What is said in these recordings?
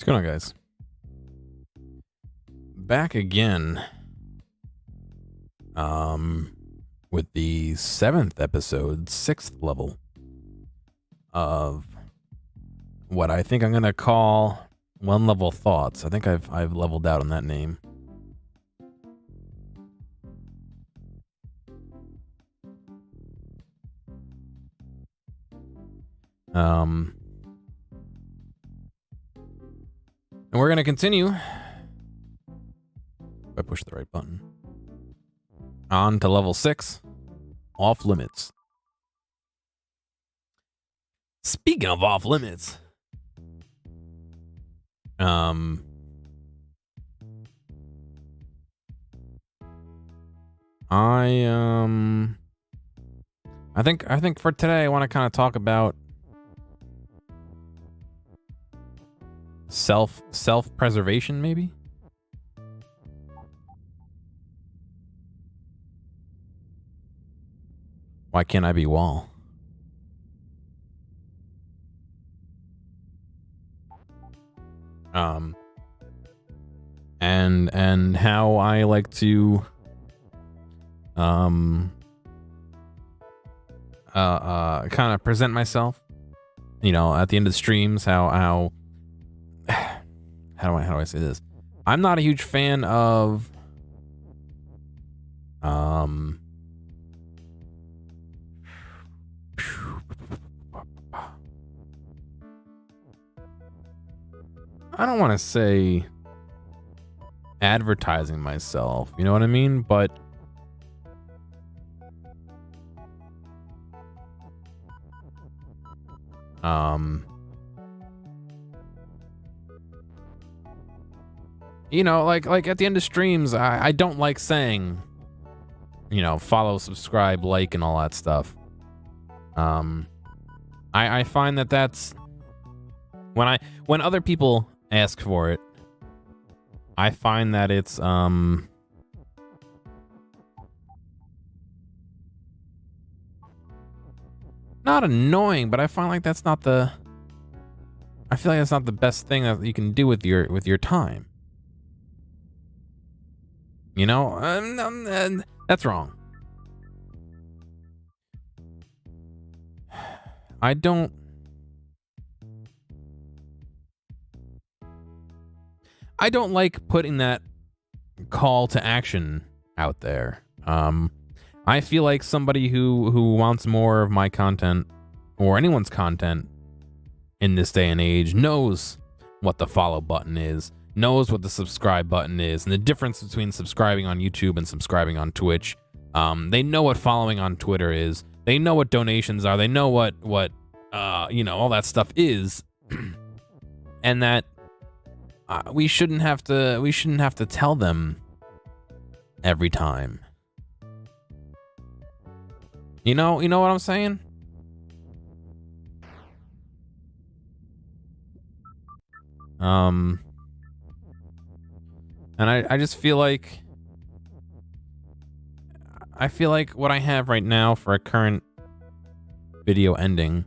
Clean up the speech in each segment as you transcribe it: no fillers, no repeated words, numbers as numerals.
going on, guys? Back again. With the 7th episode, 6th level of what I think I'm gonna call one level thoughts. I think I've leveled out on that name. And we're gonna continue. If I push the right button. On to level 6, off limits. Speaking of off limits, I think for today I want to kind of talk about self-preservation, maybe. Why can't I be Wall? And how I like to kind of present myself, you know, at the end of the streams. How do I say this? I'm not a huge fan of I don't want to say advertising myself, you know what I mean? But you know, like at the end of streams, I don't like saying, you know, follow, subscribe, like, and all that stuff. I find that that's when other people ask for it, I find that it's not annoying, but I find like that's not the I feel like that's not the best thing that you can do with your time. You know, that's wrong. I don't like putting that call to action out there. I feel like somebody who wants more of my content or anyone's content in this day and age knows what the follow button is, knows what the subscribe button is, and the difference between subscribing on YouTube and subscribing on Twitch. They know what following on Twitter is. They know what donations are. They know what you know, all that stuff is, and that we shouldn't have to tell them every time. You know what I'm saying? And I just feel like what I have right now for a current video ending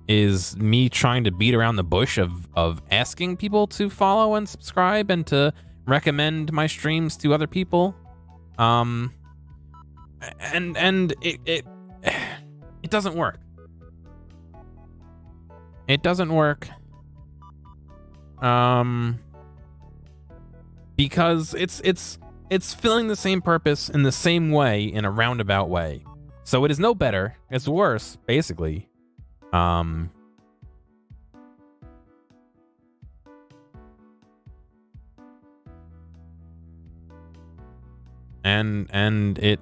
is me trying to beat around the bush of asking people to follow and subscribe and to recommend my streams to other people. And it doesn't work. It doesn't work. Because it's filling the same purpose in the same way, in a roundabout way. So it is no better, it's worse, basically. And it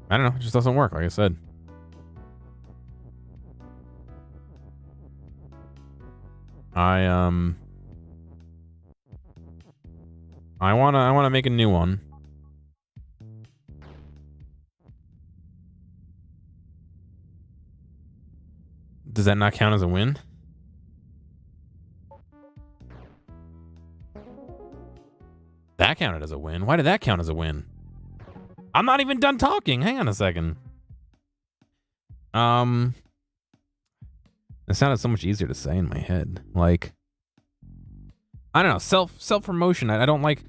I don't know, it just doesn't work, like I said. I wanna make a new one. Does that not count as a win? That counted as a win. Why did that count as a win? I'm not even done talking. Hang on a second. It sounded so much easier to say in my head. Like, I don't know, self promotion. I don't like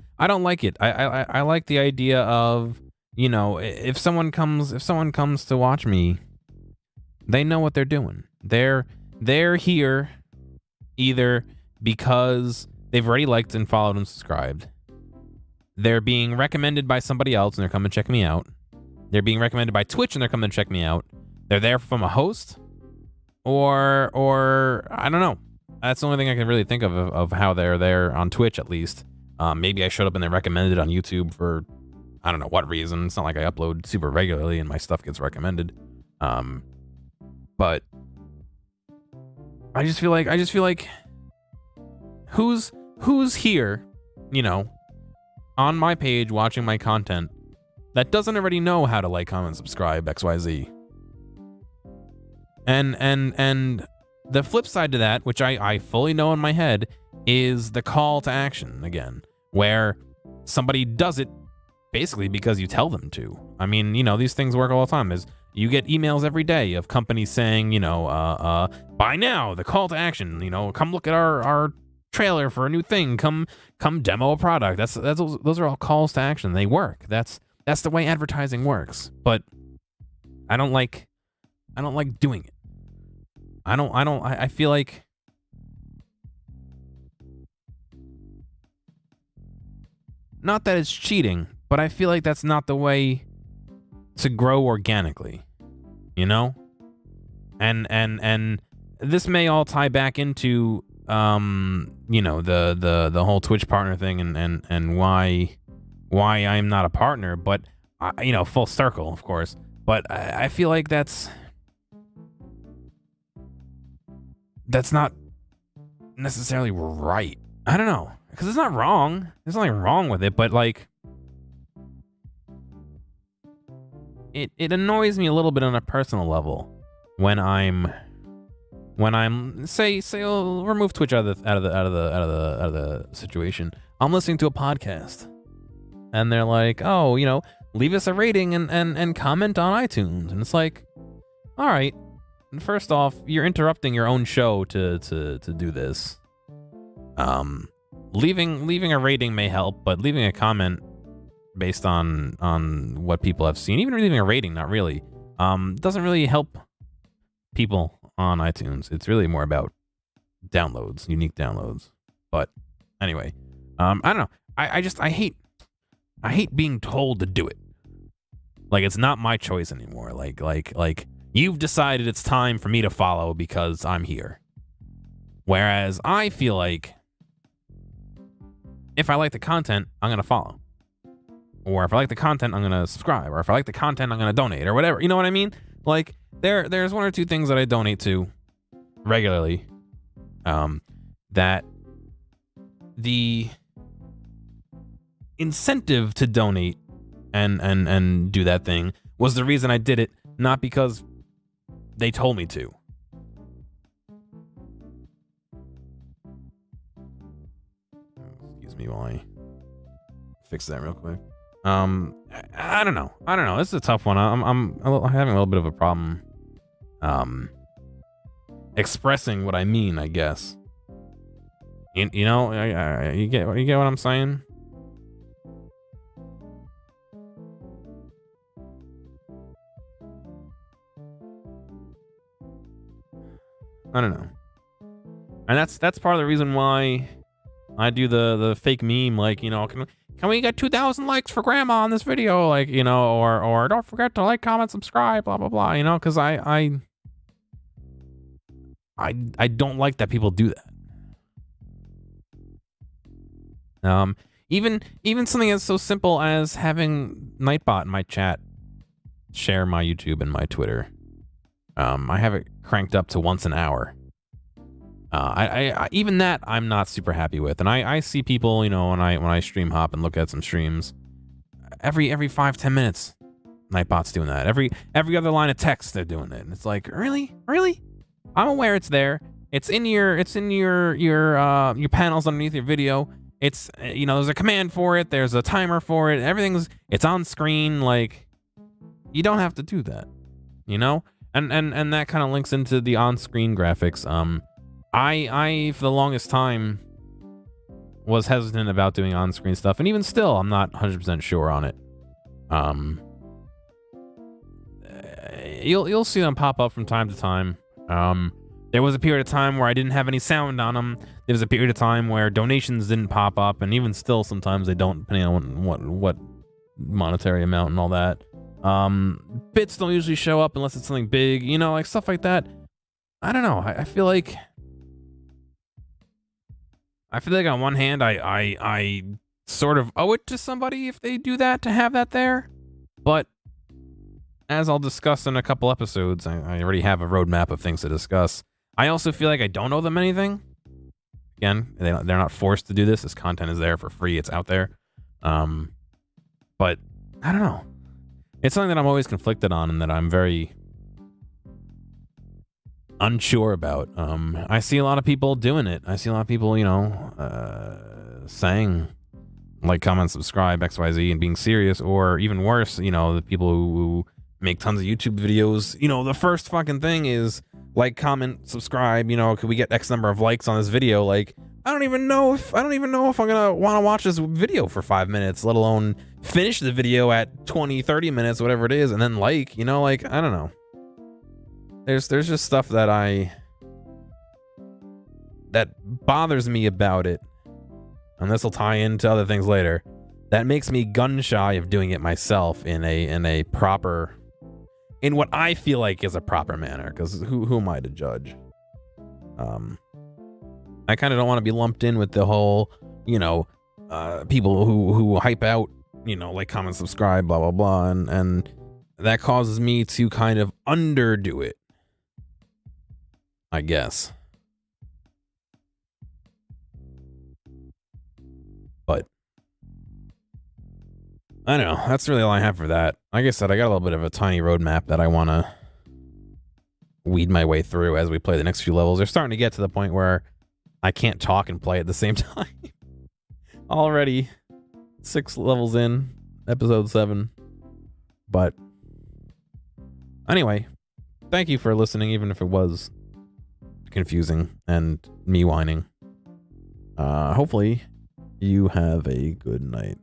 it. I like the idea of, you know, if someone comes to watch me, they know what they're doing. They're here either because they've already liked and followed and subscribed. They're being recommended by somebody else and they're coming to check me out. They're being recommended by Twitch and they're coming to check me out. They're there from a host, or I don't know. That's the only thing I can really think of how they're there on Twitch, at least. Maybe I showed up and they recommended on YouTube for I don't know what reason. It's not like I upload super regularly and my stuff gets recommended. But I just feel like who's here, you know, on my page watching my content that doesn't already know how to like, comment, subscribe, XYZ. And the flip side to that, which I fully know in my head, is the call to action again, where somebody does it basically because you tell them to. I mean, you know, these things work all the time. You get emails every day of companies saying, you know, buy now, the call to action, you know, come look at our trailer for a new thing, come demo a product. Those are all calls to action. They work. That's the way advertising works. But I don't like doing it. I feel like not that it's cheating, but I feel like that's not the way to grow organically, you know? And this may all tie back into you know, the whole Twitch partner thing and why I'm not a partner, but you know, full circle, of course. But I feel like that's not necessarily right. I don't know, because it's not wrong. There's nothing wrong with it, but like it annoys me a little bit on a personal level when I'm say I'll remove Twitch out of the situation. I'm listening to a podcast and they're like, oh, you know, leave us a rating and comment on iTunes, and it's like, all right. First off, you're interrupting your own show to do this. Leaving a rating may help, but leaving a comment based on what people have seen, even leaving a rating, not really, doesn't really help people on iTunes. It's really more about downloads, unique downloads. But anyway, I don't know. I hate being told to do it. Like, it's not my choice anymore. Like you've decided it's time for me to follow because I'm here. Whereas I feel like if I like the content, I'm going to follow. Or if I like the content, I'm going to subscribe. Or if I like the content, I'm going to donate or whatever. You know what I mean? Like, there's one or two things that I donate to regularly that the incentive to donate and do that thing was the reason I did it, not because they told me to. Excuse me while I fix that real quick. I don't know. This is a tough one. I'm having a little bit of a problem expressing what I mean, I guess. You know, you get what I'm saying? I don't know. And that's part of the reason why I do the fake meme, like, you know, can we get 2,000 likes for grandma on this video? Like, you know, or don't forget to like, comment, subscribe, blah, blah, blah, you know, because I don't like that people do that. Even something as so simple as having Nightbot in my chat share my YouTube and my Twitter. I have it cranked up to once an hour. I even that I'm not super happy with, and I see people, you know, when I stream hop and look at some streams, every 5-10 minutes, Nightbot's doing that. Every other line of text they're doing it, and it's like, really? I'm aware it's there. It's in your panels underneath your video. It's, you know, there's a command for it. There's a timer for it. It's on screen. Like, you don't have to do that, you know. And that kind of links into the on-screen graphics. I for the longest time was hesitant about doing on-screen stuff, and even still, I'm not 100% sure on it. You'll see them pop up from time to time. There was a period of time where I didn't have any sound on them. There was a period of time where donations didn't pop up, and even still, sometimes they don't, depending on what monetary amount and all that. Bits don't usually show up unless it's something big, you know, like stuff like that. I don't know. I feel like on one hand, I sort of owe it to somebody if they do that, to have that there. But as I'll discuss in a couple episodes, I already have a roadmap of things to discuss. I also feel like I don't owe them anything. Again, they're not forced to do this. This content is there for free. It's out there. But I don't know. It's something that I'm always conflicted on and that I'm very unsure about. I see a lot of people doing it. I see a lot of people, you know, saying like, comment, subscribe, XYZ, and being serious, or even worse, you know, the people who make tons of YouTube videos. You know, the first fucking thing is like, comment, subscribe. You know, could we get X number of likes on this video? Like, I don't even know if I'm gonna want to watch this video for 5 minutes, let alone finish the video at 20, 30 minutes, whatever it is, and then like, you know, like, I don't know. There's just stuff that bothers me about it, and this will tie into other things later, that makes me gun shy of doing it myself in a proper, in what I feel like is a proper manner, because who am I to judge? I kind of don't want to be lumped in with the whole, you know, people who hype out, you know, like, comment, subscribe, blah blah blah, and that causes me to kind of underdo it, I guess. But I don't know. That's really all I have for that. Like I said, I got a little bit of a tiny roadmap that I want to weed my way through as we play the next few levels. They're starting to get to the point where I can't talk and play at the same time. Already 6 levels in, episode 7. But anyway, thank you for listening, even if it was confusing and me whining. Hopefully you have a good night.